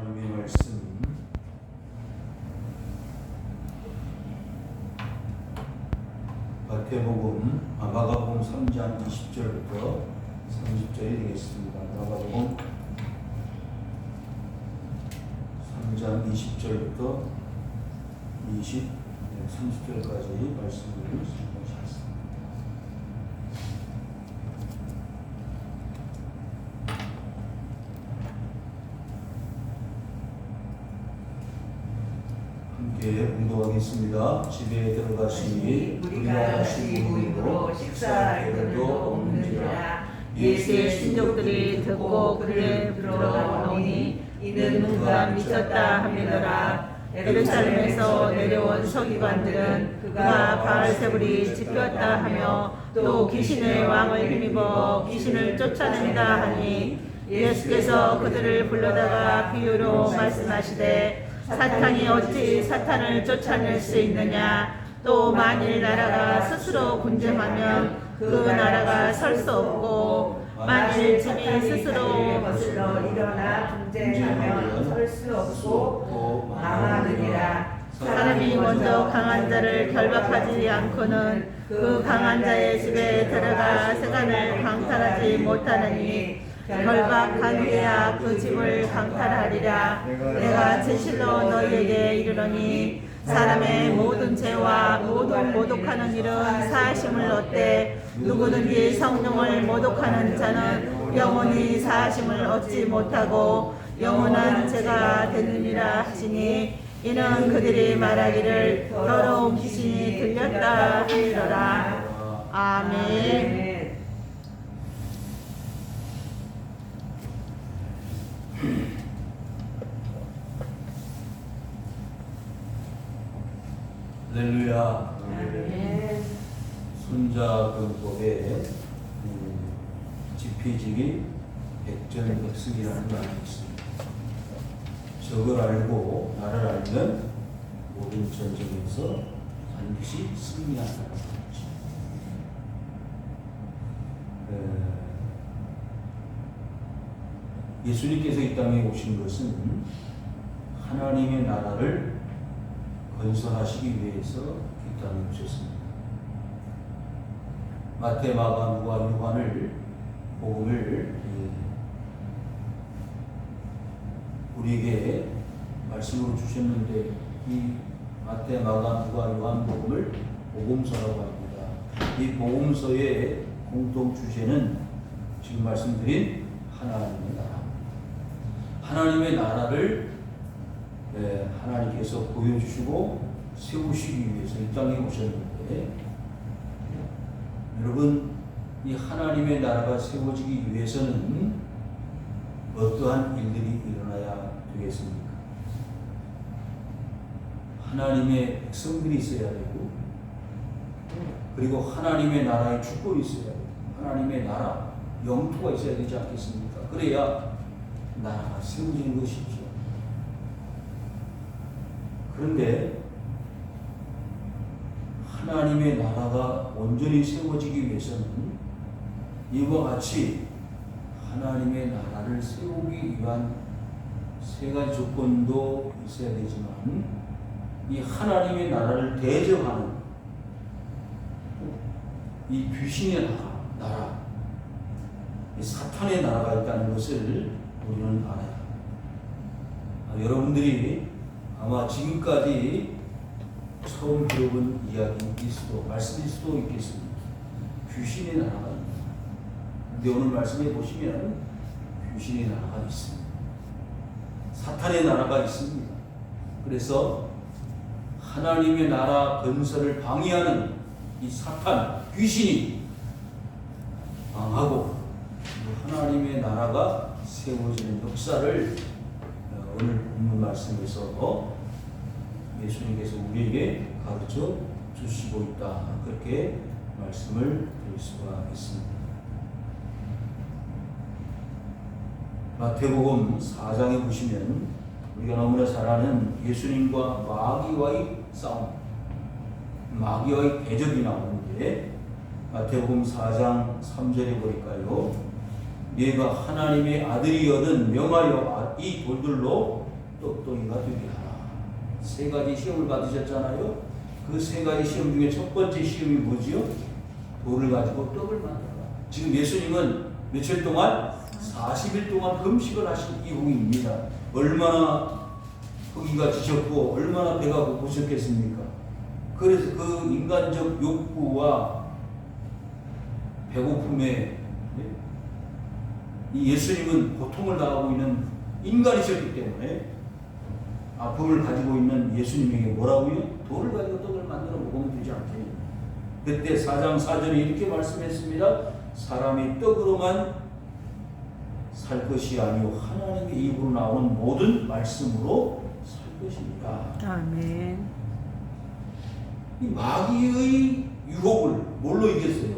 하나님의 말씀 마가복음 3장 20절부터 30절이 되겠습니다. 마가복음 3장 20절부터 30절까지 말씀을 준비하셨습니다. 함께 공독하겠습니다. 집에 들어가시니 우리가 다시 무리로 식사할 때도 없는지라. 예수의 신족들이 듣고 그를 들어가오니 이는 그가 미쳤다 하밀더라. 예루살렘에서 내려온 서기관들은 그가 바알세불이 집혔다 하며 또 귀신의 왕을 힘입어 귀신을 쫓아낸다 하니 예수께서 그들을 불러다가 비유로 말씀하시되 사탄이 어찌 사탄을 쫓아낼 수 있느냐. 또 만일 나라가 스스로 분쟁하면 그 나라가 설 수 없고 만일 집이 스스로 거슬러 일어나 분쟁하면 설 수 없고 망하느니라. 사람이 먼저 강한 자를 결박하지 않고는 그 강한 자의 집에 들어가 세간을 강탈하지 못하느니 결박한 후에야 그 집을 강탈하리라. 내가 진실로 너희에게 이르노니 사람의 모든 죄와 모든 모독하는 일은 사하심을 얻되 누구든지 성령을 모독하는 자는 영원히 사하심을 얻지 못하고 영원한 죄가 되느니라 하시니 이는 그들이 말하기를 더러운 귀신이 들렸다 하리로라. 아멘. 할렐루야. 손자병법에 지피지기 백전백승이라는 말이 있습니다. 적을 알고 나를 알면 모든 전쟁에서 반드시 승리한다는 거죠. 예수님께서 이 땅에 오신 것은 하나님의 나라를 건설하시기 위해서 이 땅에 오셨습니다. 마태, 마가, 누가, 요한을 복음을 우리에게 말씀으로 주셨는데 이 마태, 마가, 누가, 요한 복음을 복음서라고 합니다. 이 복음서의 공통 주제는 지금 말씀드린 하나님의 나라. 하나님의 나라를 하나님께서 보여주시고 세우시기 위해서 이 땅에 오셨는데, 여러분, 이 하나님의 나라가 세워지기 위해서는 어떠한 일들이 일어나야 되겠습니까? 하나님의 백성들이 있어야 되고, 그리고 하나님의 나라의 축복이 있어야 되고, 하나님의 나라, 영토가 있어야 되지 않겠습니까? 그래야 나라가 세워지는 것이죠. 그런데 하나님의 나라가 온전히 세워지기 위해서는 이와 같이 하나님의 나라를 세우기 위한 세 가지 조건도 있어야 되지만, 이 하나님의 나라를 대적하는 이 귀신의 나라, 이 사탄의 나라가 있다는 것을 우리는 알아야 합니다. 여러분들이 아마 지금까지 처음 들어본 이야기일 수도, 말씀일 수도 있겠습니다. 귀신의 나라가 있다. 그런데 오늘 말씀해 보시면 귀신의 나라가 있습니다. 사탄의 나라가 있습니다. 그래서 하나님의 나라 건설을 방해하는 이 사탄, 귀신이 망하고 하나님의 나라가 세워지는 역사를 오늘 본문 말씀에서 예수님께서 우리에게 가르쳐 주시고 있다. 그렇게 말씀을 드릴 수가 있습니다. 마태복음 4장에 보시면 우리가 너무나 잘 아는 예수님과 마귀와의 싸움, 마귀와의 대적이 나오는데, 마태복음 4장 3절에 보니까요, 얘가 하나님의 아들이거든 명하여 이 돌들로 똑똑이가 되게 하라. 세 가지 시험을 받으셨잖아요. 그 세 가지 시험 중에 첫 번째 시험이 뭐지요? 돌을 가지고 떡을 만들어라. 지금 예수님은 며칠 동안 40일 동안 금식을 하신 이후입니다. 얼마나 허기가 지셨고 얼마나 배가 고프셨겠습니까? 그래서 그 인간적 욕구와 배고픔에 이 예수님은 고통을 당하고 있는 인간이셨기 때문에 아픔을 가지고 있는 예수님에게 뭐라고요? 돌을 가지고 떡을 만들어 먹으면 되지 않겠냐. 그때 4장 4절에 이렇게 말씀했습니다. 사람이 떡으로만 살 것이 아니요 하나님의 입으로 나오는 모든 말씀으로 살 것입니다. 아멘. 이 마귀의 유혹을 뭘로 이겼어요?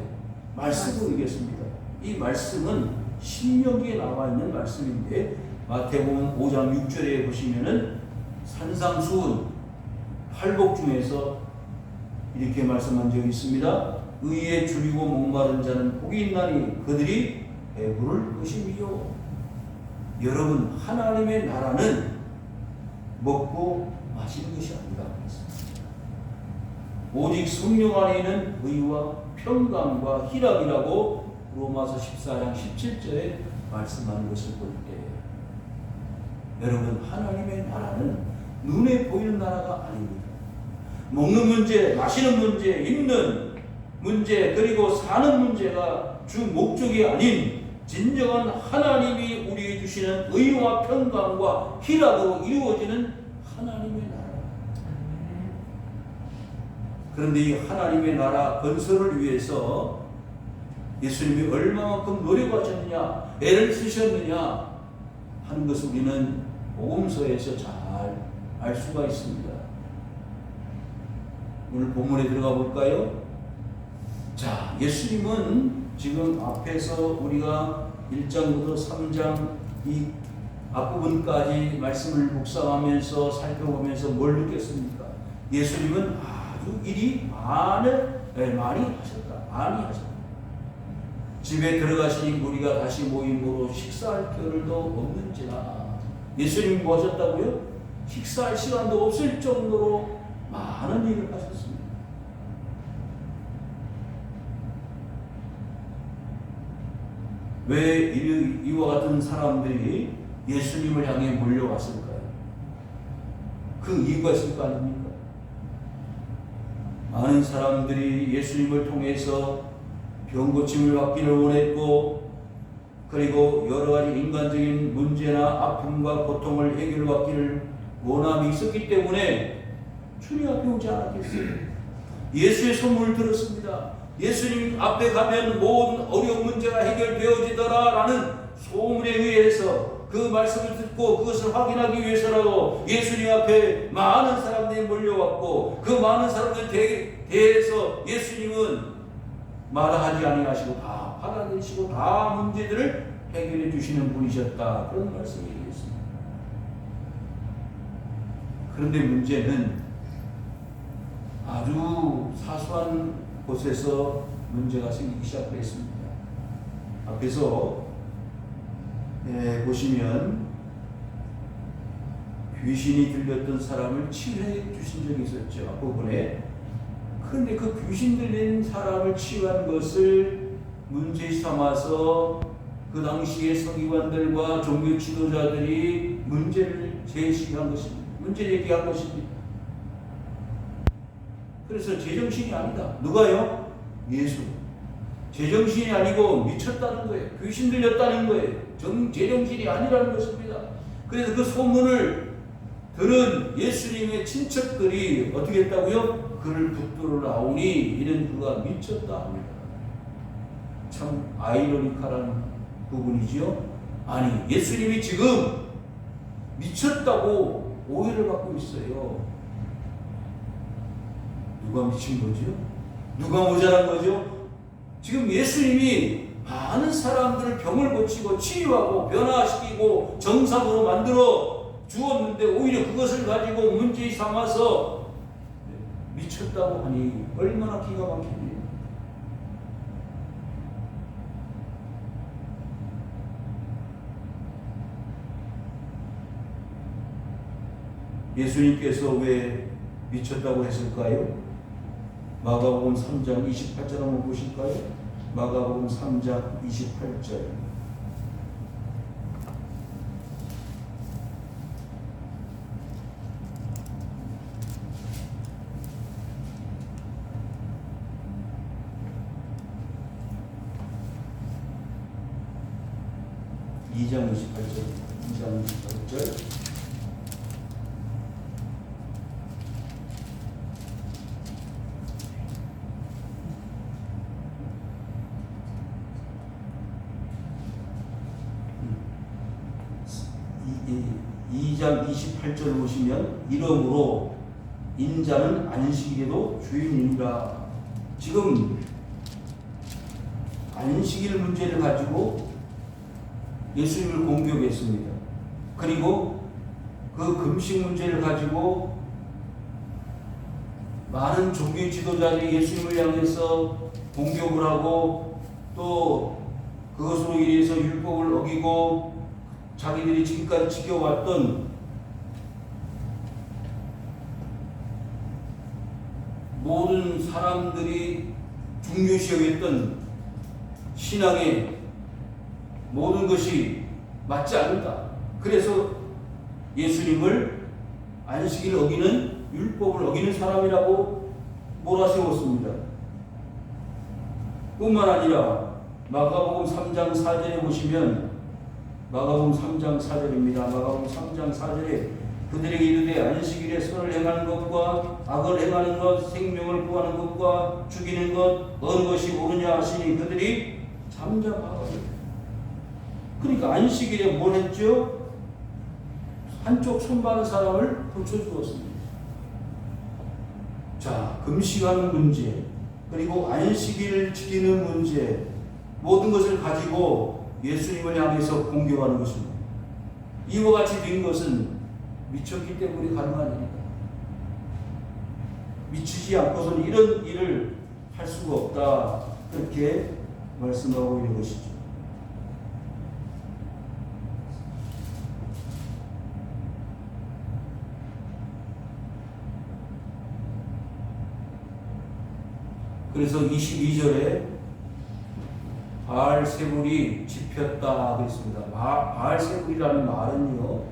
말씀으로 이겼습니다. 이 말씀은 신명기에 나와 있는 말씀인데 마태복음 5장 6절에 보시면은 산상수훈 팔복 중에서 이렇게 말씀한 적이 있습니다. 의에 줄이고 목마른 자는 복이 있나니 그들이 배부를 것이며. 여러분, 하나님의 나라는 먹고 마시는 것이 아니다. 오직 성령 안에 있는 의와 평강과 희락이라고 로마서 14장 17절에 말씀하는 것을 볼 때, 여러분, 하나님의 나라는 눈에 보이는 나라가 아닙니다. 먹는 문제, 마시는 문제, 입는 문제, 그리고 사는 문제가 주 목적이 아닌 진정한 하나님이 우리에게 주시는 의와 평강과 희락으로 이루어지는 하나님의 나라. 그런데 이 하나님의 나라 건설을 위해서 예수님이 얼마만큼 노력하셨느냐, 애를 쓰셨느냐 하는 것을 우리는 복음서에서 잘 알 수가 있습니다. 오늘 본문에 들어가 볼까요? 자, 예수님은 지금 앞에서 우리가 1장부터 3장 이 앞부분까지 말씀을 묵상하면서 살펴보면서 뭘 느꼈습니까? 예수님은 아주 일이 많이 하셨다. 많이 하셨다. 집에 들어가시니 우리가 다시 모임으로 식사할 겨를도 없는지라. 예수님이 뭐 하셨다고요? 식사할 시간도 없을 정도로 많은 일을 하셨습니다. 왜 이와 같은 사람들이 예수님을 향해 몰려왔을까요? 그 이유가 있을 거 아닙니까? 많은 사람들이 예수님을 통해서 병고침을 받기를 원했고, 그리고 여러 가지 인간적인 문제나 아픔과 고통을 해결받기를 원함이 있었기 때문에 주님 앞에 오지 않았겠어요. 예수의 소문을 들었습니다. 예수님 앞에 가면 모든 어려운 문제가 해결되어지더라 라는 소문에 의해서 그 말씀을 듣고 그것을 확인하기 위해서라도 예수님 앞에 많은 사람들이 몰려왔고, 그 많은 사람들에 대해서 예수님은 마다하지 아니하시고 다 받아들이시고 다 문제들을 해결해 주시는 분이셨다, 그런 말씀이 되겠습니다. 그런데 문제는 아주 사소한 곳에서 문제가 생기기 시작했습니다. 앞에서 보시면 귀신이 들렸던 사람을 치유해 주신 적이 있었죠. 앞부분에. 그런데 그 귀신 들린 사람을 치유한 것을 문제 삼아서 그 당시의 서기관들과 종교 지도자들이 문제를 제시한 것입니다. 문제 제기한 것입니다. 그래서 제정신이 아니다. 누가요? 예수. 제정신이 아니고 미쳤다는 거예요. 귀신 들렸다는 거예요. 제정신이 아니라는 것입니다. 그래서 그 소문을 들은 예수님의 친척들이 어떻게 했다고요? 그를 붙들어 나오니 이는 그가 미쳤다 합니다. 참 아이러니컬한 부분이지요. 아니, 예수님이 지금 미쳤다고 오해를 받고 있어요. 누가 미친 거죠? 누가 모자란 거죠? 지금 예수님이 많은 사람들을 병을 고치고 치유하고 변화시키고 정상으로 만들어 주었는데 오히려 그것을 가지고 문제 삼아서 미쳤다고 하니 얼마나 기가 막히네요. 예수님께서 왜 미쳤다고 했을까요? 마가복음 3장 28절 한번 보실까요? 마가복음 3장 28절. (2장 28절) 2장 28절. 이 2장 28절을 보시면 이러므로 인자는 안식일에도 주인이니라. 지금 안식일 문제를 가지고 예수님을 공격했습니다. 그리고 그 금식 문제를 가지고 많은 종교 지도자들이 예수님을 향해서 공격을 하고 또 그것으로 인해서 율법을 어기고 자기들이 지금까지 지켜왔던 모든 사람들이 중요시 여겼던 신앙의 모든 것이 맞지 않는다. 그래서 예수님을 안식일을 어기는, 율법을 어기는 사람이라고 몰아세웠습니다. 뿐만 아니라 마가복음 3장 4절에 보시면, 마가복음 3장 4절입니다. 마가복음 3장 4절에 그들에게 이르되 안식일에 선을 행하는 것과 악을 행하는 것, 생명을 구하는 것과 죽이는 것 어느 것이 옳으냐 하시니 그들이 잠잠하거든요. 그러니까 안식일에 뭘 했죠? 한쪽 손바는 사람을 고쳐주었습니다. 자, 금식하는 문제, 그리고 안식일을 지키는 문제, 모든 것을 가지고 예수님을 향해서 공격하는 것입니다. 이와 같이 된 것은 미쳤기 때문에 가능한 일이다. 미치지 않고서는 이런 일을 할 수가 없다. 그렇게 말씀하고 있는 것이죠. 그래서 22절에 바알세불이 집혔다 그랬습니다. 바알세불이라는 말은요,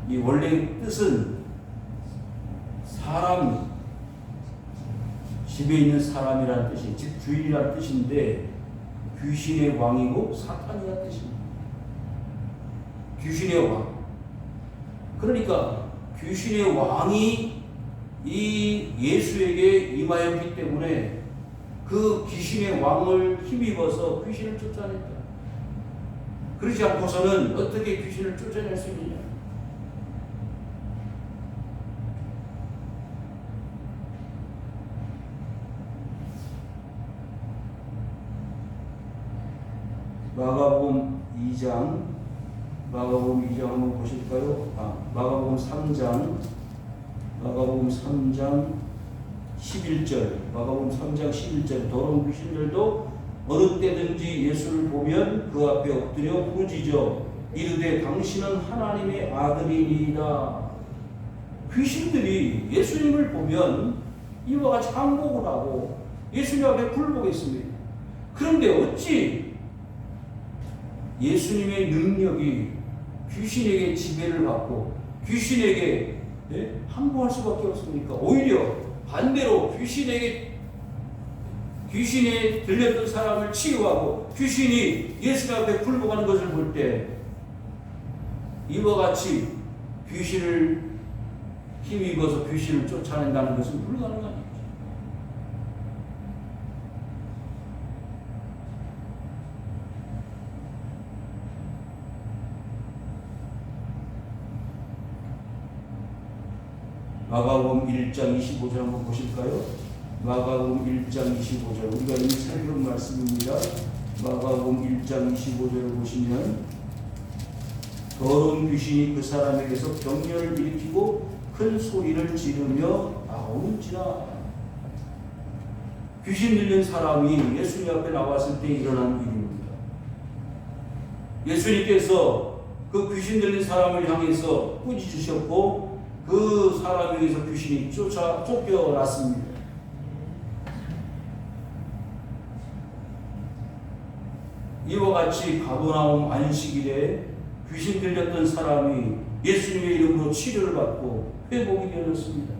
이 원래 뜻은 사람, 집에 있는 사람이라는 뜻이, 집 주인이라는 뜻인데 귀신의 왕이고 사탄이라는 뜻입니다. 귀신의 왕. 그러니까 귀신의 왕이 이 예수에게 임하였기 때문에 그 귀신의 왕을 힘입어서 귀신을 쫓아냈다. 그러지 않고서는 어떻게 귀신을 쫓아낼 수 있느냐? 마가복음 2장 한번 보실까요? 마가복음 3장 11절 더러운 귀신들도 어느 때든지 예수를 보면 그 앞에 엎드려 부르짖어 이르되 당신은 하나님의 아들이니이다. 귀신들이 예수님을 보면 이와 같이 항복을 하고 예수님 앞에 굴복했습니다. 그런데 어찌 예수님의 능력이 귀신에게 지배를 받고 귀신에게 항복할 수밖에 없습니까? 오히려 반대로 귀신에 들렸던 사람을 치유하고 귀신이 예수님 앞에 굴복하는 것을 볼 때 이와 같이 귀신을 힘입어서 귀신을 쫓아낸다는 것은 불가능한 일이죠. 마가복음 1장 25절 한번 보실까요? 마가복음 1장 25절 우리가 이미 살펴본 말씀입니다. 마가복음 1장 25절을 보시면 더러운 귀신이 그 사람에게서 병렬을 일으키고 큰 소리를 지르며 나오는지라. 귀신 들린 사람이 예수님 앞에 나왔을 때 일어난 일입니다. 예수님께서 그 귀신 들린 사람을 향해서 꾸짖으셨고 그 사람에게서 귀신이 쫓겨났습니다. 이와 같이 가버나움 안식일에 귀신 들렸던 사람이 예수님의 이름으로 치료를 받고 회복이 되었습니다.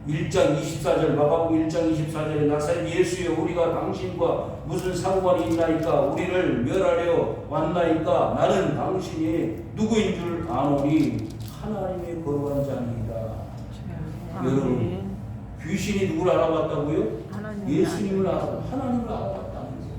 1장 24절 마가복음 1장 24절에 나사렛 예수여 우리가 당신과 무슨 상관이 있나이까 우리를 멸하려 왔나이까 나는 당신이 누구인 줄 아노니 하나님의 거룩한 자니이다. 여러분 귀신이 누구를 알아봤다고요? 예수님을 알아봤다. 하나님을 알아봤다는 거예요.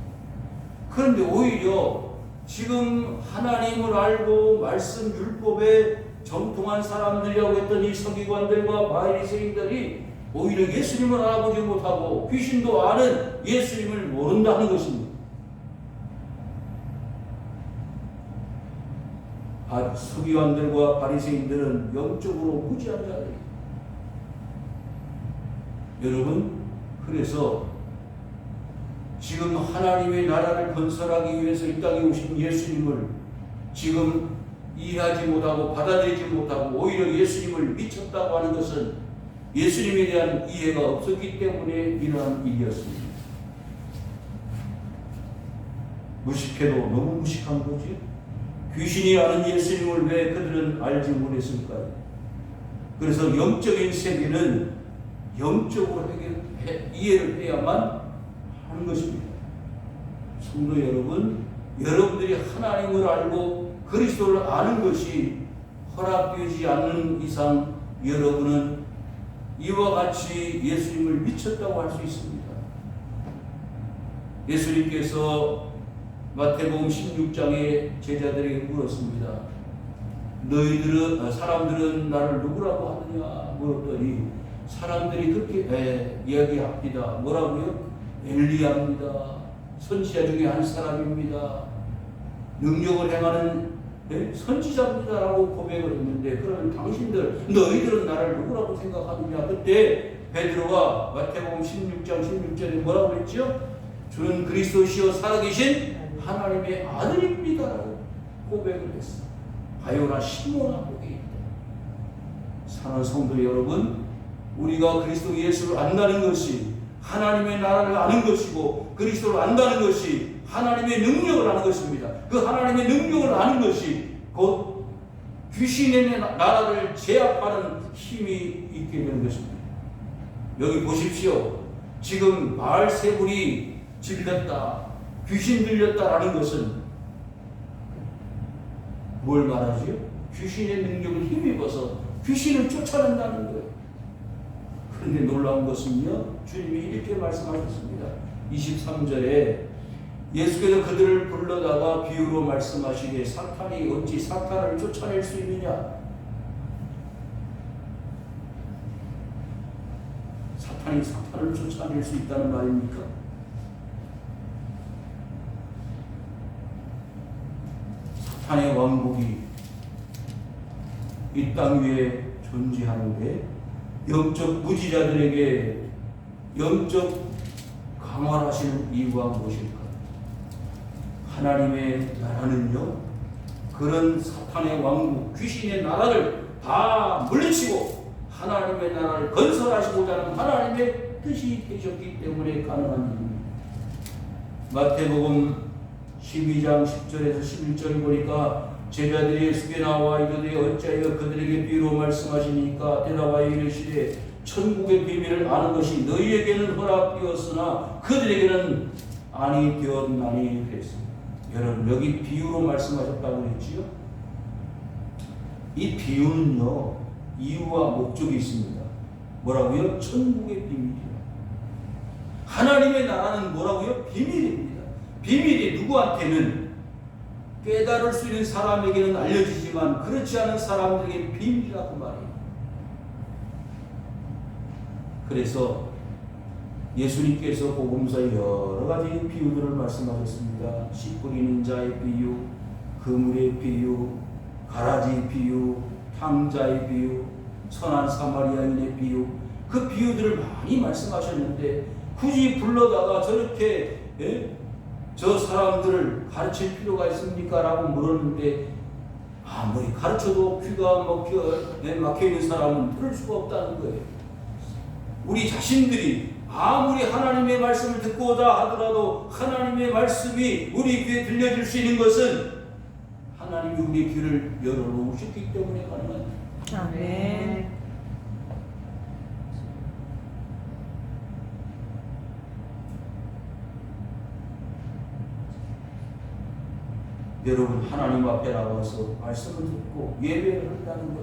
그런데 오히려 지금 하나님을 알고 말씀 율법에 정통한 사람들이라고 했던 이 서기관들과 바리새인들이 오히려 예수님을 알아보지 못하고 귀신도 아는 예수님을 모른다는 것입니다. 서기관들과 바리새인들은 영적으로 무지한 자들입니다. 여러분, 그래서 지금 하나님의 나라를 건설하기 위해서 이 땅에 오신 예수님을 지금 이해하지 못하고 받아들이지 못하고 오히려 예수님을 미쳤다고 하는 것은 예수님에 대한 이해가 없었기 때문에 일어난 일이었습니다. 무식해도 너무 무식한 거지. 귀신이 아는 예수님을 왜 그들은 알지 못했을까요? 그래서 영적인 세계는 영적으로 이해를 해야만 하는 것입니다. 성도 여러분, 여러분들이 하나님을 알고 그리스도를 아는 것이 허락되지 않는 이상 여러분은 이와 같이 예수님을 미쳤다고 할 수 있습니다. 예수님께서 마태복음 16장에 제자들에게 물었습니다. 사람들은 나를 누구라고 하느냐 물었더니 사람들이 그렇게 이야기합니다. 뭐라고요? 엘리야입니다. 선지자 중에 한 사람입니다. 능력을 행하는 선지자입니다라고 고백을 했는데 그러면 너희들은 나를 누구라고 생각하느냐? 그때 베드로가 마태복음 16장 16절에 뭐라고 했죠? 주는 그리스도시요 살아계신 하나님의 아들입니다라고 고백을 했어. 바요나 시모나 고백입니다. 사랑하는 성도 여러분, 우리가 그리스도 예수를 안다는 것이 하나님의 나라를 아는 것이고 그리스도를 안다는 것이 하나님의 능력을 아는 것입니다. 그 하나님의 능력을 아는 것이 곧 귀신의 나라를 제압하는 힘이 있게 되는 것입니다. 여기 보십시오. 지금 바알세불이 질렸다, 귀신 들렸다라는 것은 뭘 말하지요? 귀신의 능력을 힘입어서 귀신을 쫓아낸다는 거예요. 그런데 놀라운 것은요, 주님이 이렇게 말씀하셨습니다. 23절에 예수께서 그들을 불러다가 비유로 말씀하시기에 사탄이 어찌 사탄을 쫓아낼 수 있느냐? 사탄이 사탄을 쫓아낼 수 있다는 말입니까? 사탄의 왕국이 이 땅 위에 존재하는데 영적 무지자들에게 영적 강화를 하시는 이유가 무엇일까? 하나님의 나라는요, 그런 사탄의 왕국, 귀신의 나라를 다 물리치고 하나님의 나라를 건설하시고자 하는 하나님의 뜻이 되셨기 때문에 가능한 일입니다. 마태복음 12장 10절에서 11절 보니까 제자들이 예수께 나와 이르되 어찌하여 그들에게 비유로 말씀하시니까 대답하여 이르시되 천국의 비밀을 아는 것이 너희에게는 허락되었으나 그들에게는 아니 되었나니 그랬습니다. 여러분, 여기 비유로 말씀하셨다고 그랬지요? 이 비유는요, 이유와 목적이 있습니다. 뭐라고요? 천국의 비밀이요. 하나님의 나라는 뭐라고요? 비밀입니다. 비밀이 누구한테는 깨달을 수 있는 사람에게는 알려지지만 그렇지 않은 사람들에게 비밀이라고 말해요. 그래서 예수님께서 복음서에 여러 가지 비유들을 말씀하셨습니다. 씨 뿌리는 자의 비유, 그물의 비유, 가라지 비유, 탕자의 비유, 선한 사마리아인의 비유, 그 비유들을 많이 말씀하셨는데 굳이 불러다가 저렇게 저 사람들을 가르칠 필요가 있습니까? 라고 물었는데 아무리 가르쳐도 귀가 막혀 있는 사람은 들을 수가 없다는 거예요. 우리 자신들이 아무리 하나님의 말씀을 듣고 오다 하더라도 하나님의 말씀이 우리 귀에 들려질 수 있는 것은 하나님이 우리 귀를 열어놓으셨기 때문에 가능합니다. 아멘. 여러분 하나님 앞에 나와서 말씀을 듣고 예배를 한다는 것,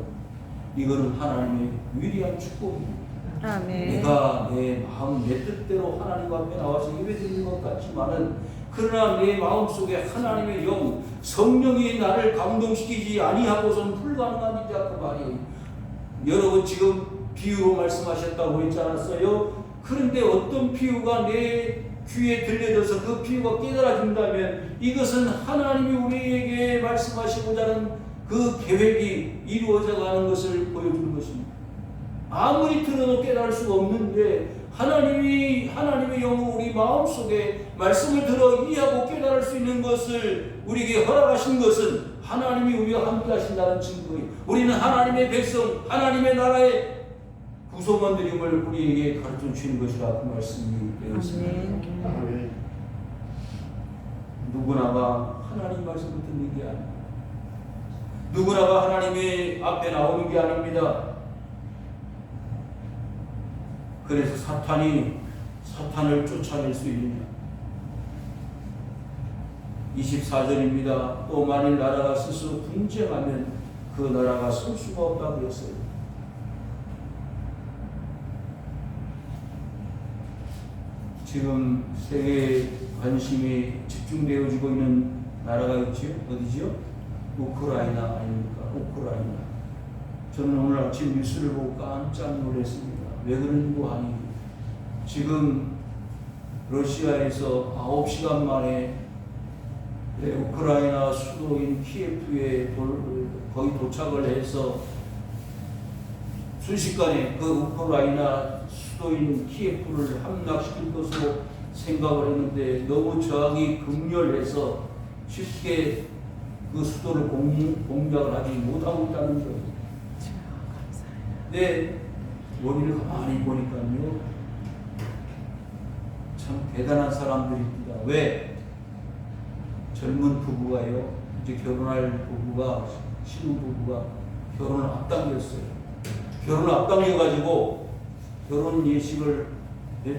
이거는 하나님의 위대한 축복입니다. 아멘. 내가 내 마음 내 뜻대로 하나님 앞에 나와서 예배드리는 것 같지만은 그러나 내 마음속에 하나님의 영 성령이 나를 감동시키지 아니하고서는 불가능한 일이다 그 말이에요. 여러분 지금 비유로 말씀하셨다고 했지 않았어요? 그런데 어떤 비유가 내 귀에 들려져서 그 비유가 깨달아진다면 이것은 하나님이 우리에게 말씀하시고자 하는 그 계획이 이루어져 가는 것을 보여주는 것입니다. 아무리 들어도 깨달을 수가 없는데 하나님의 영으로 우리 마음속에 말씀을 들어 이해하고 깨달을 수 있는 것을 우리에게 허락하신 것은 하나님이 우리와 함께 하신다는 증거예요. 우리는 하나님의 백성, 하나님의 나라의 구성원들임을 우리에게 가르쳐 주시는 것이라 그 말씀이 되었습니다. 누구나가 하나님 말씀을 듣는 게 아닙니다. 누구나가 하나님의 앞에 나오는 게 아닙니다. 그래서 사탄을 쫓아낼 수 있느냐. 24절입니다. 또 만일 나라가 스스로 분쟁하면 그 나라가 설 수가 없다고 그랬어요. 지금 세계에 관심이 집중되어지고 있는 나라가 있지요? 어디지요? 우크라이나 아닙니까? 우크라이나. 저는 오늘 아침 뉴스를 보고 깜짝 놀랐습니다. 왜 그런고 하니 지금 러시아에서 9시간 만에 우크라이나 수도인 키예프에 거의 도착을 해서 순식간에 그 우크라이나 수도인 키예프를 함락시킬 것으로 생각을 했는데 너무 저항이 극렬해서 쉽게 그 수도를 공략을 하지 못하고 있다는 거예요. 네, 원인을 가만히 보니까요, 참 대단한 사람들입니다. 왜? 젊은 부부가요, 이제 결혼할 부부가, 신혼부부가 결혼을 앞당겼어요. 결혼을 앞당겨가지고 결혼 예식을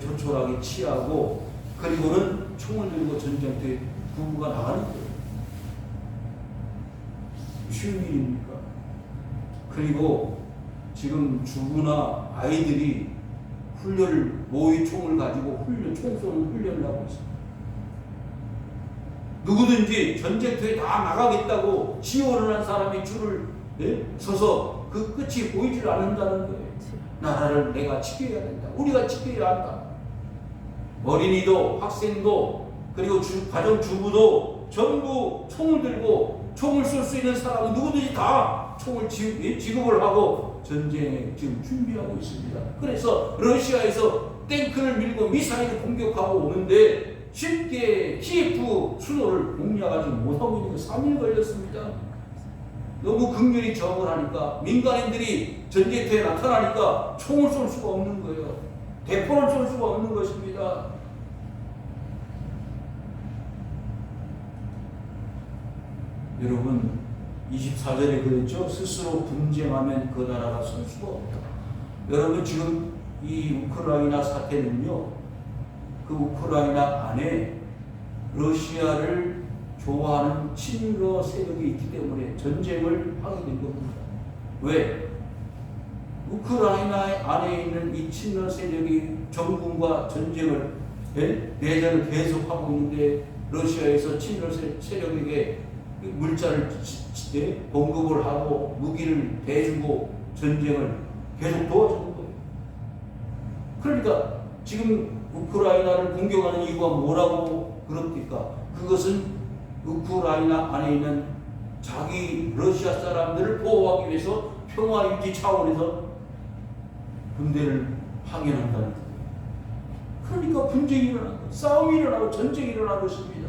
조촐하게 취하고 그리고는 총을 들고 전쟁터에 부부가 나가는 거예요. 쉬운 일입니까? 그리고 지금 주부나 아이들이 훈련을 모의 총을 가지고 총 쏘는 훈련을 하고 있습니다. 누구든지 전쟁터에 다 나가겠다고 지원을 한 사람이 줄을 서서 그 끝이 보이질 않는다는 거예요. 나라를 내가 지켜야 된다. 우리가 지켜야 한다. 어린이도 학생도 그리고 가정주부도 전부 총을 들고 총을 쏠 수 있는 사람은 누구든지 다 총을 지급을 하고 전쟁에 지금 준비하고 있습니다. 그래서 러시아에서 탱크를 밀고 미사일을 공격하고 오는데 쉽게 키예프 수도를 공략하지 못하고 있는 거 3일 걸렸습니다. 너무 극렬히 저항을 하니까 민간인들이 전쟁터에 나타나니까 총을 쏠 수가 없는 거예요. 대포를 쏠 수가 없는 것입니다. 여러분 24절에 그랬죠. 스스로 분쟁하면 그 나라가 설 수가 없다. 여러분 지금 이 우크라이나 사태는요, 그 우크라이나 안에 러시아를 좋아하는 친러 세력이 있기 때문에 전쟁을 하게 된 겁니다. 왜? 우크라이나 안에 있는 이 친러 세력이 정군과 전쟁을 내전을 계속하고 있는데 러시아에서 친러 세력에게 물자를 공급을 하고 무기를 대주고 전쟁을 계속 도와주는 거예요. 그러니까 지금 우크라이나를 공격하는 이유가 뭐라고 그럽니까? 그것은 우크라이나 안에 있는 자기 러시아 사람들을 보호하기 위해서 평화 유지 차원에서 군대를 파견한다는 거예요. 그러니까 분쟁이 일어나고 싸움이 일어나고 전쟁이 일어나는 것입니다.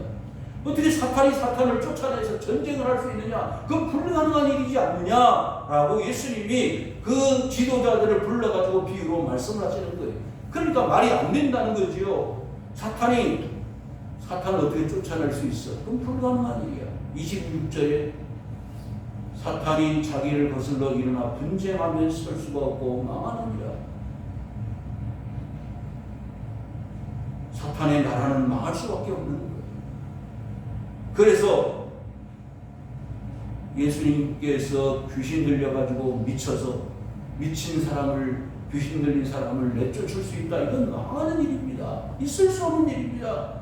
어떻게 사탄이 사탄을 쫓아내서 전쟁을 할 수 있느냐? 그건 불가능한 일이지 않느냐라고 예수님이 그 지도자들을 불러가지고 비유로 말씀을 하시는 거예요. 그러니까 말이 안 된다는 거지요. 사탄을 어떻게 쫓아낼 수 있어? 그건 불가능한 일이야. 26절에 사탄이 자기를 거슬러 일어나 분쟁하면 설 수가 없고 망하느니라. 사탄의 나라는 망할 수밖에 없는 거예요. 그래서 예수님께서 귀신 들려가지고 미친 사람을, 귀신 들린 사람을 내쫓을 수 있다. 이건 망하는 일입니다. 있을 수 없는 일입니다.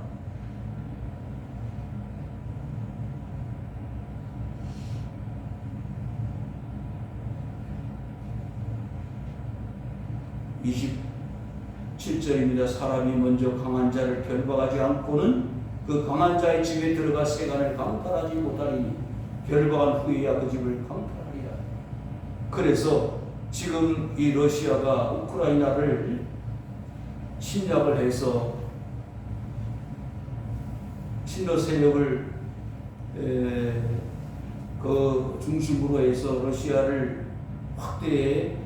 (27절입니다) 사람이 먼저 강한 자를 결박하지 않고는 그 강한 자의 집에 들어가 세간을 강탈하지 못하리니 결박한 후에야 그 집을 강탈하리라. 그래서 지금 이 러시아가 우크라이나를 침략을 해서 친러 세력을 그 중심으로 해서 러시아를 확대해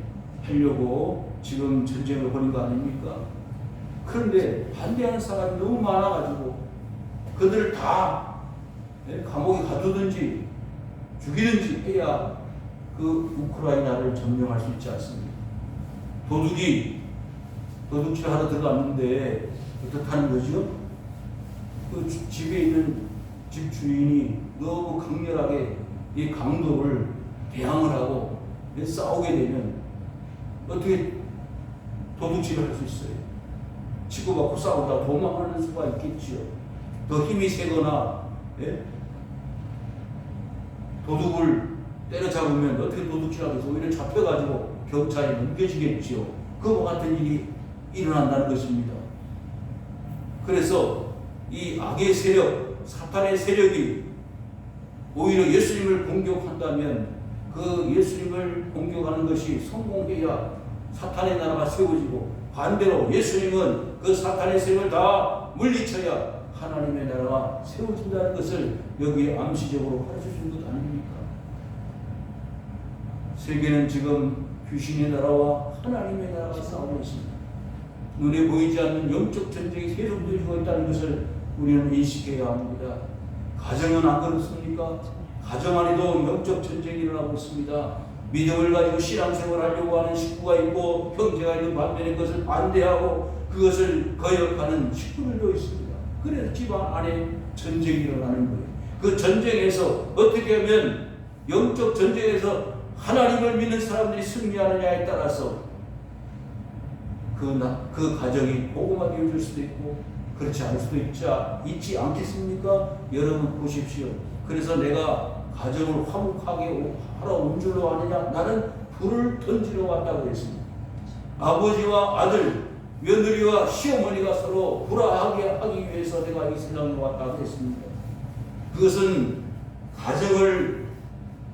하려고 지금 전쟁을 벌인 거 아닙니까? 그런데 반대하는 사람이 너무 많아가지고 그들을 다 감옥에 가두든지 죽이든지 해야 그 우크라이나를 점령할 수 있지 않습니까? 도둑질 하러 들어갔는데 어떡하는 거죠? 그 집에 있는 집 주인이 너무 강렬하게 이 강도를 대항을 하고 싸우게 되면 어떻게 도둑질을 할 수 있어요? 치고받고 싸우다 도망하는 수가 있겠지요. 더 힘이 세거나 도둑을 때려잡으면 어떻게 도둑질하겠어? 오히려 잡혀가지고 경찰에 넘겨지겠지요. 그와 같은 일이 일어난다는 것입니다. 그래서 이 악의 세력, 사탄의 세력이 오히려 예수님을 공격한다면 그 예수님을 공격하는 것이 성공해야 사탄의 나라가 세워지고, 반대로 예수님은 그 사탄의 세력을 다 물리쳐야 하나님의 나라가 세워진다는 것을 여기에 암시적으로 가르쳐준 것 아닙니까? 세계는 지금 귀신의 나라와 하나님의 나라가 싸우고 있습니다. 눈에 보이지 않는 영적 전쟁이 계속되고 있다는 것을 우리는 인식해야 합니다. 가정은 안 그렇습니까? 가정 안에도 영적 전쟁이 일어나고 있습니다. 믿음을 가지고 신앙생활을 하려고 하는 식구가 있고, 형제가 있는 반면에 그것을 반대하고 그것을 거역하는 식구들도 있습니다. 그래서 집안 안에 전쟁이 일어나는 거예요. 그 전쟁에서 어떻게 하면, 영적 전쟁에서 하나님을 믿는 사람들이 승리하느냐에 따라서 그 가정이 복음화 되어질 수도 있고 그렇지 않을 수도 있지 않겠습니까? 여러분 보십시오. 그래서 내가 가정을 화목하게 하러 온 줄로 아느냐? 나는 불을 던지러 왔다고 했습니다. 아버지와 아들, 며느리와 시어머니가 서로 불화하게 하기 위해서 내가 이 세상에 왔다고 했습니다. 그것은 가정을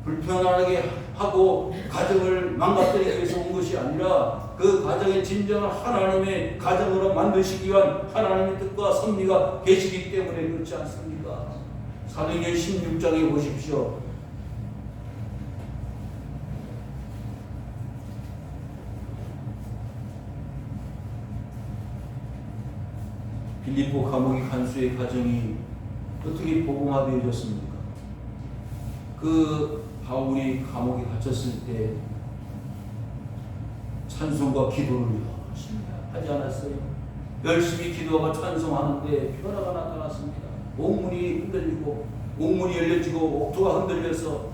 불편하게 하고 가정을 망가뜨리기 위해서 온 것이 아니라 그 가정의 진정한 하나님의 가정으로 만드시기 위한 하나님의 뜻과 섭리가 계시기 때문에 그렇지 않습니까? 사도행전 16장에 보십시오. 빌립보 감옥의 간수의 가정이 어떻게 복음화되어졌습니까? 그 바울이 감옥에 갇혔을 때 찬송과 기도를 열심히 하지 않았어요? 열심히 기도하고 찬송하는데 변화가 나타났습니다. 옥문이 흔들리고, 옥문이 열려지고, 옥토가 흔들려서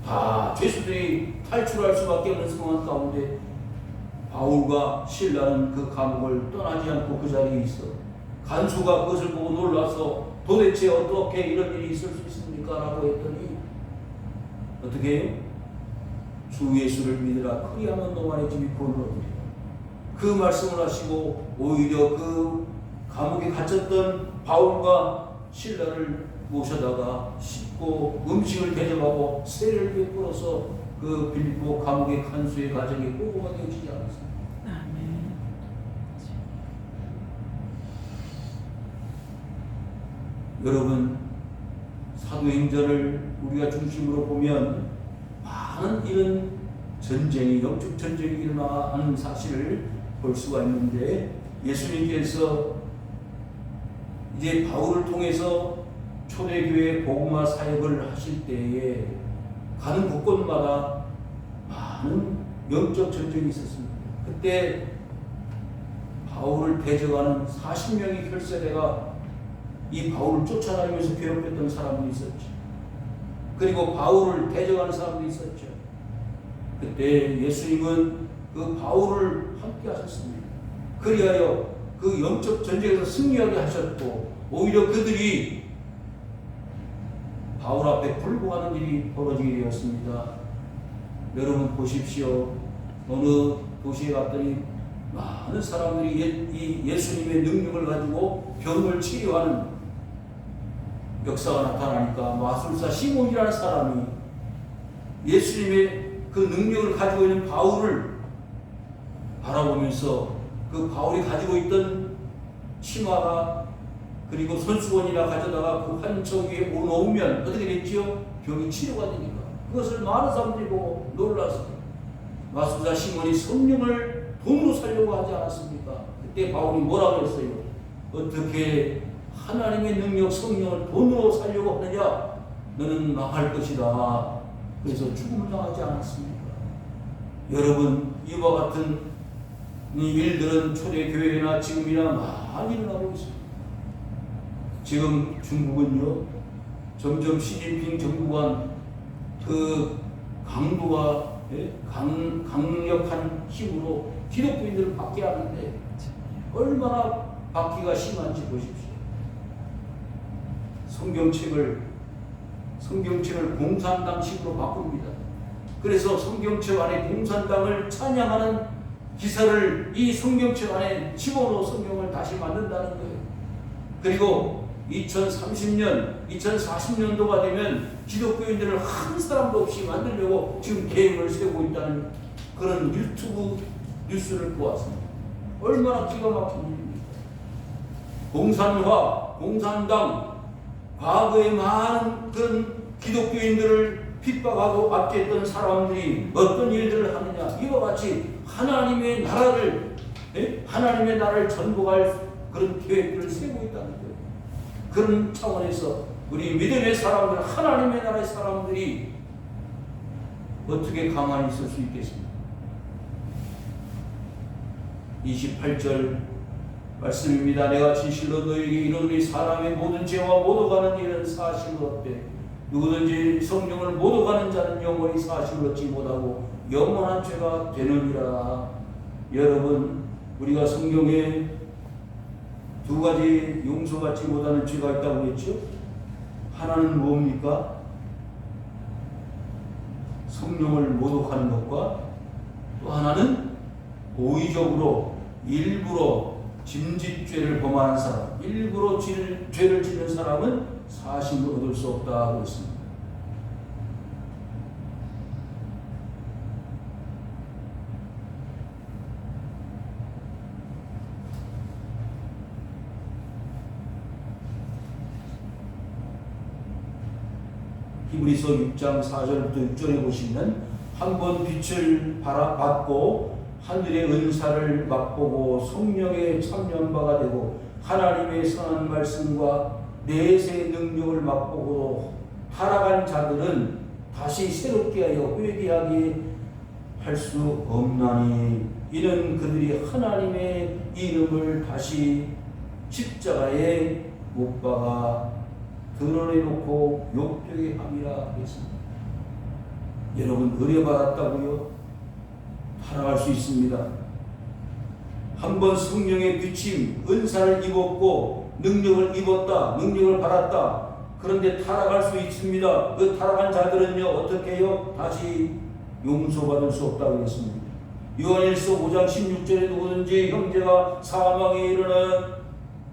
다 죄수들이 탈출할 수밖에 없는 상황 가운데 바울과 실라는 그 감옥을 떠나지 않고 그 자리에 있어. 간수가 그것을 보고 놀라서 도대체 어떻게 이런 일이 있을 수 있습니까? 라고 했더니 어떻게 해요? 주 예수를 믿으라 그리하면 너만의 집이 본으로되리라. 그 말씀을 하시고 오히려 그 감옥에 갇혔던 바울과 실라를 모셔다가 씻고 음식을 대접하고 세례를 베풀어서 그 빌립보 감옥의 간수의 가정이 복음화 되어지지 않았습니다. 아멘. 여러분, 사도행전을 우리가 중심으로 보면 많은 이런 전쟁이, 영적 전쟁이 일어나는 사실을 볼 수가 있는데, 예수님께서 이제 바울을 통해서 초대교회 복음화 사역을 하실 때에 가는 곳곳마다 많은 영적 전쟁이 있었습니다. 그때 바울을 대적하는 40명의 혈세대가 이 바울을 쫓아다니면서 괴롭혔던 사람들이 있었죠. 그리고 바울을 대적하는 사람들이 있었죠. 그때 예수님은 그 바울을 함께 하셨습니다. 그리하여 그 영적 전쟁에서 승리하게 하셨고, 오히려 그들이 바울 앞에 굴복하는 일이 벌어지게 되었습니다. 여러분 보십시오. 어느 도시에 갔더니 많은 사람들이 이 예수님의 능력을 가지고 병을 치료하는 역사가 나타나니까, 마술사 시몬이라는 사람이 예수님의 그 능력을 가지고 있는 바울을 바라보면서 그 바울이 가지고 있던 치마가 그리고 손수건이나 가져다가 그 환청 위에 놓으면 어떻게 됐지요? 병이 치료가 되니까 그것을 많은 사람들이 보고 놀랐어요. 마술사 시몬이 성령을 돈으로 살려고 하지 않았습니까? 그때 바울이 뭐라고 했어요? 어떻게 하나님의 능력 성령을 돈으로 살려고 하느냐? 너는 망할 것이다. 그래서 죽음을 당하지 않았습니까? 여러분, 이와 같은 이 일들은 초대교회나 지금이나 많이 일어나고 있습니다. 지금 중국은요, 점점 시진핑 정부가 그 강도와 강력한 힘으로 기독교인들을 받게 하는데 얼마나 받기가 심한지 보십시오. 성경책을 공산당식으로 바꿉니다. 그래서 성경책 안에 공산당을 찬양하는 기사를 이 성경책 안에 집어넣어 성경을 다시 만든다는 거예요. 그리고 2030년, 2040년도가 되면 기독교인들을 한 사람도 없이 만들려고 지금 계획을 세우고 있다는 그런 유튜브 뉴스를 보았습니다. 얼마나 기가 막힌 일입니까? 공산화, 공산당, 과거에 많은 그런 기독교인들을 핍박하고 압제했던 사람들이 어떤 일들을 하느냐, 이와 같이 하나님의 나라를 전복할 그런 계획들을 세우고 있다는 거예요. 그런 차원에서 우리 믿음의 사람들, 하나님의 나라의 사람들이 어떻게 가만히 있을 수 있겠습니까? 28절 말씀입니다. 내가 진실로 너에게 이르노니 사람의 모든 죄와 모독하는 일은 사실로 얻되 누구든지 성령을 모독하는 자는 영원히 사실을 얻지 못하고 영원한 죄가 되느니라. 여러분, 우리가 성경에 두 가지 용서받지 못하는 죄가 있다고 했죠. 하나는 뭡니까? 성령을 모독하는 것과, 또 하나는 고의적으로 일부러 짐짓죄를 범하는 사람, 일부러 죄를 짓는 사람은 사심을 얻을 수 없다고 했습니다. 히브리서 6장 4절부터 6절에 보시면 한번 빛을 받고 하늘의 은사를 맛보고 성령에 참여한 바가 되고 하나님의 선한 말씀과 내세의 능력을 맛보고 타락한 자들은 다시 새롭게 하여 회개하게 할 수 없나니 이는 그들이 하나님의 이름을 다시 십자가에 못 박아 드러내놓고 욕되게 함이라 했습니다. 여러분, 의뢰받았다고요? 타락할 수 있습니다. 한번 성령의 비침, 은사를 입었고 능력을 입었다, 능력을 받았다. 그런데 타락할 수 있습니다. 그 타락한 자들은요, 어떻게 해요? 다시 용서받을 수 없다고 했습니다. 요한일서 5장 16절에 누구든지 형제가 사망에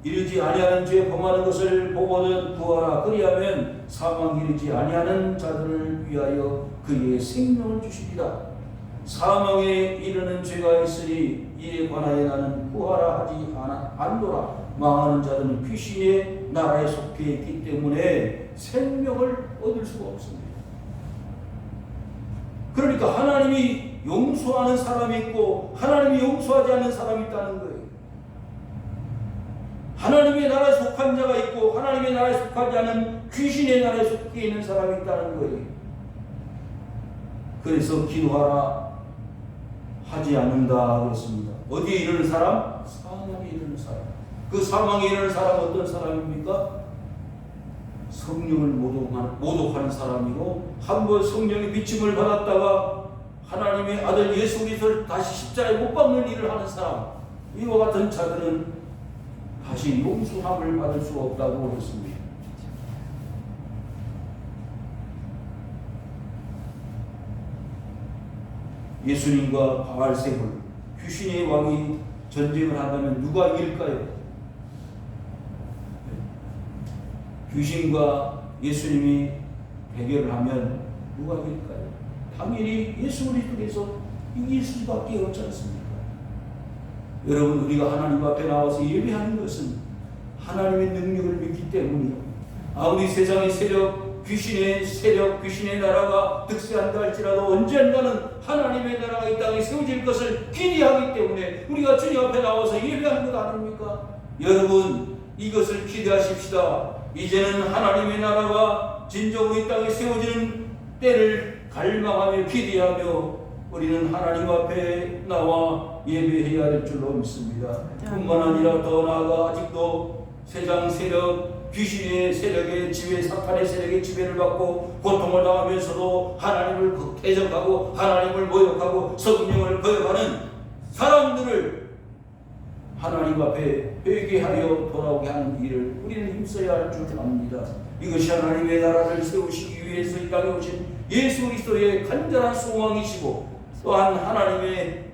이르지 아니하는 죄 범하는 것을 보거든 구하라. 그리하면 사망에 이르지 아니하는 자들을 위하여 그의 생명을 주시리라. 사망에 이르는 죄가 있으니 이에 관하여 나는 구하라 하지 않노라. 망하는 자들은 귀신의 나라에 속해 있기 때문에 생명을 얻을 수가 없습니다. 그러니까 하나님이 용서하는 사람이 있고 하나님이 용서하지 않는 사람이 있다는 거예요. 하나님의 나라에 속한 자가 있고 하나님의 나라에 속하지 않은 귀신의 나라에 속해 있는 사람이 있다는 거예요. 그래서 기도하라 하지 않는다 그랬습니다. 어디에 이르는 사람? 사망에 이르는 사람. 그 사망에 이르는 사람은 어떤 사람입니까? 성령을 모독하는 사람이고 한 번 성령의 비침을 받았다가 하나님의 아들 예수 그리스도를 다시 십자가에 못 박는 일을 하는 사람, 이와 같은 자들은 다시 용서함을 받을 수가 없다고 그랬습니다. 예수님과 바알세불, 귀신의 왕이 전쟁을 한다면 누가 이길까요? 귀신과 예수님이 대결을 하면 누가 이길까요? 당연히 예수 그리스도께서 이길 수밖에 없지 않습니까? 여러분, 우리가 하나님 앞에 나와서 예배하는 것은 하나님의 능력을 믿기 때문이요. 아무리 세상의 세력, 귀신의 세력, 귀신의 나라가 득세한다 할지라도 언젠가는 하나님의 나라가 이 땅에 세워질 것을 기대하기 때문에 우리가 주님 앞에 나와서 예배하는 것 아닙니까? 여러분, 이것을 기대하십시다. 이제는 하나님의 나라가 진정으로 이 땅에 세워지는 때를 갈망하며 기대하며 우리는 하나님 앞에 나와 예배해야 될 줄로 믿습니다. 뿐만 아니라 더 나아가 아직도 세상 세력, 귀신의 세력의 지배, 사탄의 세력의 지배를 받고 고통을 당하면서도 하나님을 대적하고 하나님을 모욕하고 성령을 거역하는 사람들을 하나님 앞에 회개하여 돌아오게 하는 일을 우리는 힘써야 할 줄 압니다. 이것이 하나님의 나라를 세우시기 위해서 이 땅에 오신 예수 그리스도의 간절한 소망이시고 또한 하나님의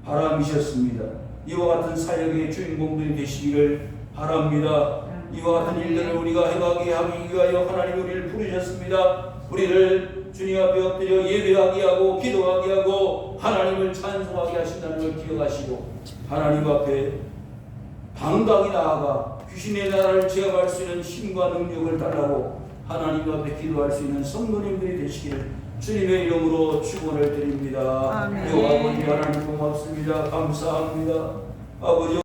바람이셨습니다. 이와 같은 사역의 주인공들이 되시기를 바랍니다. 이와 같은 일들을 우리가 해가게 하기 위하여 하나님 우리를 부르셨습니다. 우리를 주님 앞에 엎드려 예배하게 하고 기도하게 하고 하나님을 찬송하게 하신다는 걸 기억하시고 하나님 앞에 당당히 나아가 귀신의 나라를 제압할 수 있는 힘과 능력을 달라고 하나님 앞에 기도할 수 있는 성도님들이 되시기를 주님의 이름으로 축원을 드립니다. 아버지 하나님 고맙습니다. 감사합니다. 아버지